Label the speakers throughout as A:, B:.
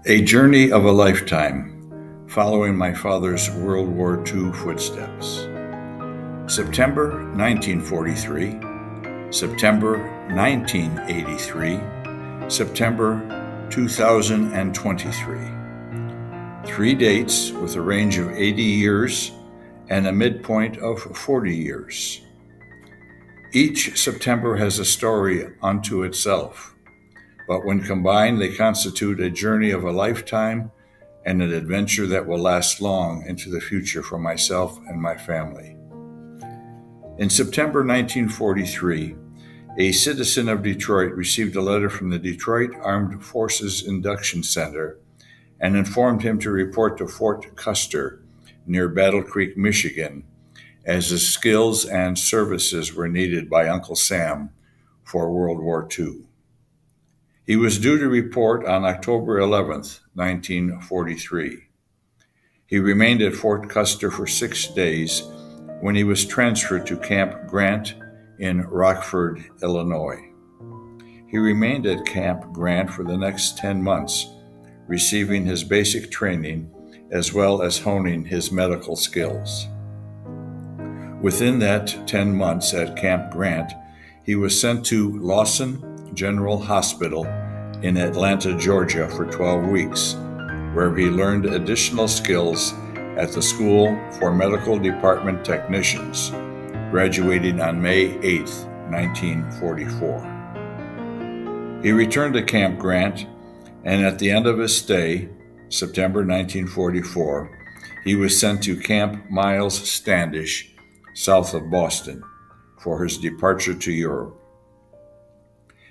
A: A journey of a lifetime, following my father's World War II footsteps. September 1943, September 1983, September 2023. 3 dates with a range of 80 years and a midpoint of 40 years. Each September has a story unto itself, but when combined, they constitute a journey of a lifetime and an adventure that will last long into the future for myself and my family. In September 1943, a citizen of Detroit received a letter from the Detroit Armed Forces Induction Center and informed him to report to Fort Custer near Battle Creek, Michigan, as his skills and services were needed by Uncle Sam for World War II. He was due to report on October 11th, 1943. He remained at Fort Custer for 6 days when he was transferred to Camp Grant in Rockford, Illinois. He remained at Camp Grant for the next 10 months, receiving his basic training as well as honing his medical skills. Within that 10 months at Camp Grant, he was sent to Lawson General Hospital in Atlanta, Georgia for 12 weeks, where he learned additional skills at the School for Medical Department Technicians, graduating on May 8, 1944. He returned to Camp Grant, and at the end of his stay, September 1944, he was sent to Camp Miles Standish, south of Boston, for his departure to Europe.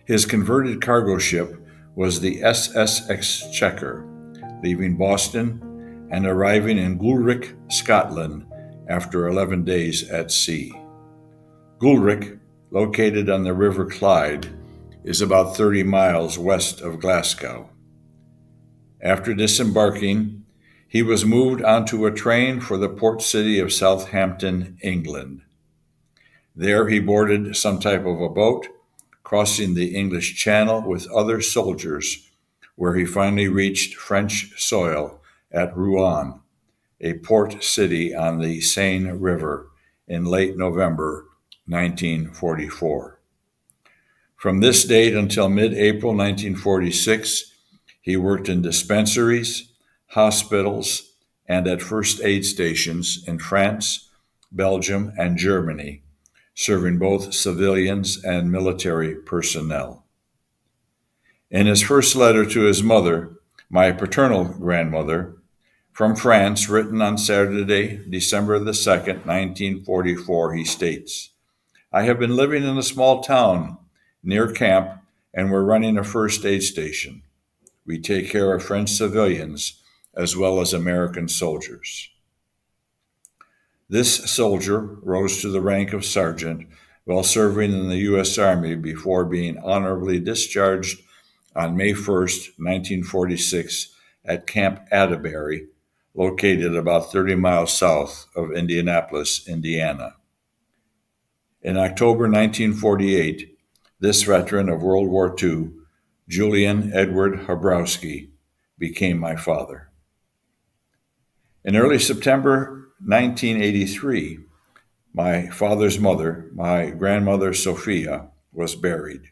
A: His converted cargo ship was the SS Exchequer, leaving Boston and arriving in Gulrick, Scotland, after 11 days at sea. Gulrick, located on the River Clyde, is about 30 miles west of Glasgow. After disembarking, he was moved onto a train for the port city of Southampton, England. There he boarded some type of a boat, crossing the English Channel with other soldiers, where he finally reached French soil at Rouen, a port city on the Seine River, in late November 1944. From this date until mid-April 1946, he worked in dispensaries, hospitals, and at first aid stations in France, Belgium, and Germany, serving both civilians and military personnel. In his first letter to his mother, my paternal grandmother, from France, written on Saturday, December the 2nd, 1944, he states, "I have been living in a small town near camp, and we're running a first aid station. We take care of French civilians as well as American soldiers." This soldier rose to the rank of sergeant while serving in the U.S. Army before being honorably discharged on May 1st, 1946, at Camp Atterbury, located about 30 miles south of Indianapolis, Indiana. In October 1948, this veteran of World War II, Julian Edward Habrowski, became my father. In early September 1983, my father's mother, my grandmother Sophia, was buried.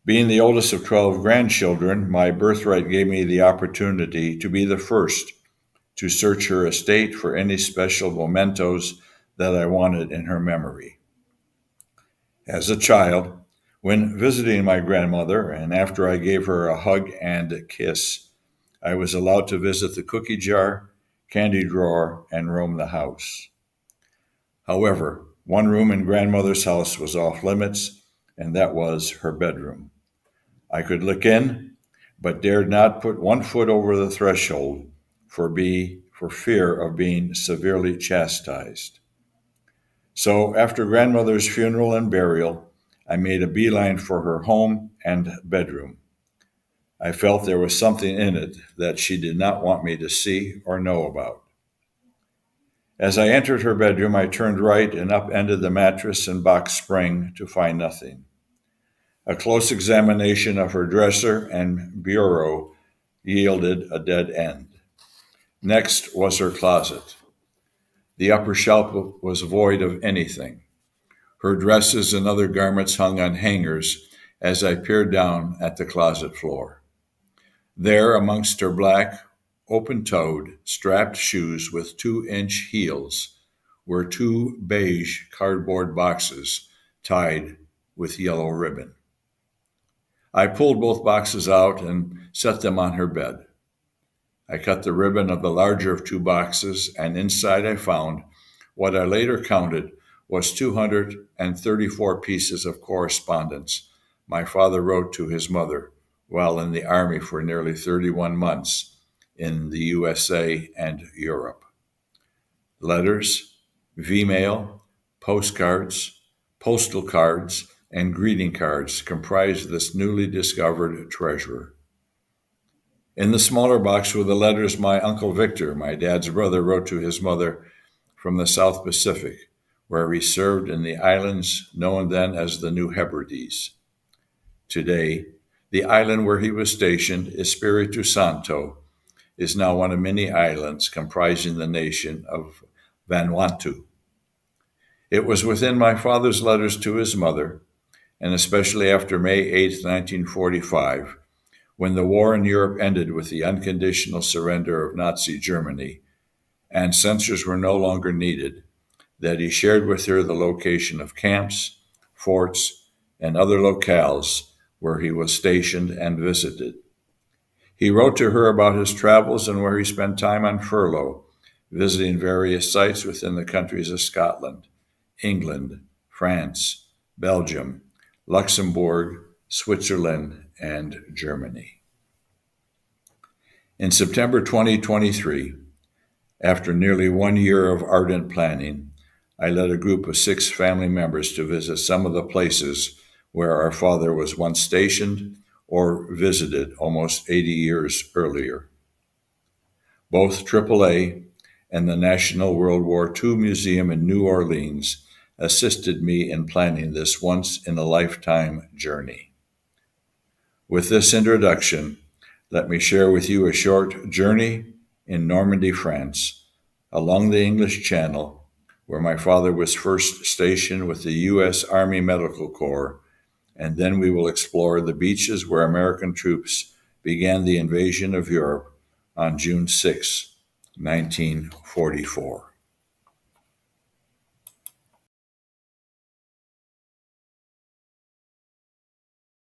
A: Being the oldest of 12 grandchildren, my birthright gave me the opportunity to be the first to search her estate for any special mementos that I wanted in her memory. As a child, when visiting my grandmother, and after I gave her a hug and a kiss, I was allowed to visit the cookie jar, candy drawer, and roam the house. However, one room in grandmother's house was off limits, and that was her bedroom. I could look in, but dared not put one foot over the threshold for fear of being severely chastised. So after grandmother's funeral and burial, I made a beeline for her home and bedroom. I felt there was something in it that she did not want me to see or know about. As I entered her bedroom, I turned right and upended the mattress and box spring to find nothing. A close examination of her dresser and bureau yielded a dead end. Next was her closet. The upper shelf was void of anything. Her dresses and other garments hung on hangers as I peered down at the closet floor. There, amongst her black, open toed, strapped shoes with 2-inch heels, were 2 beige cardboard boxes tied with yellow ribbon. I pulled both boxes out and set them on her bed. I cut the ribbon of the larger of 2 boxes, and inside I found what I later counted was 234 pieces of correspondence my father wrote to his mother while in the Army for nearly 31 months in the USA and Europe. Letters, V-mail, postcards, postal cards, and greeting cards comprised this newly discovered treasure. In the smaller box were the letters my Uncle Victor, my dad's brother, wrote to his mother from the South Pacific, where he served in the islands known then as the New Hebrides. Today, the island where he was stationed, Espiritu Santo, is now one of many islands comprising the nation of Vanuatu. It was within my father's letters to his mother, and especially after May 8, 1945, when the war in Europe ended with the unconditional surrender of Nazi Germany, and censors were no longer needed, that he shared with her the location of camps, forts, and other locales where he was stationed and visited. He wrote to her about his travels and where he spent time on furlough, visiting various sites within the countries of Scotland, England, France, Belgium, Luxembourg, Switzerland, and Germany. In September 2023, after nearly 1 year of ardent planning, I led a group of 6 family members to visit some of the places where our father was once stationed or visited almost 80 years earlier. Both AAA and the National World War II Museum in New Orleans assisted me in planning this once-in-a-lifetime journey. With this introduction, let me share with you a short journey in Normandy, France, along the English Channel, where my father was first stationed with the U.S. Army Medical Corps, and then we will explore the beaches where American troops began the invasion of Europe on June 6, 1944.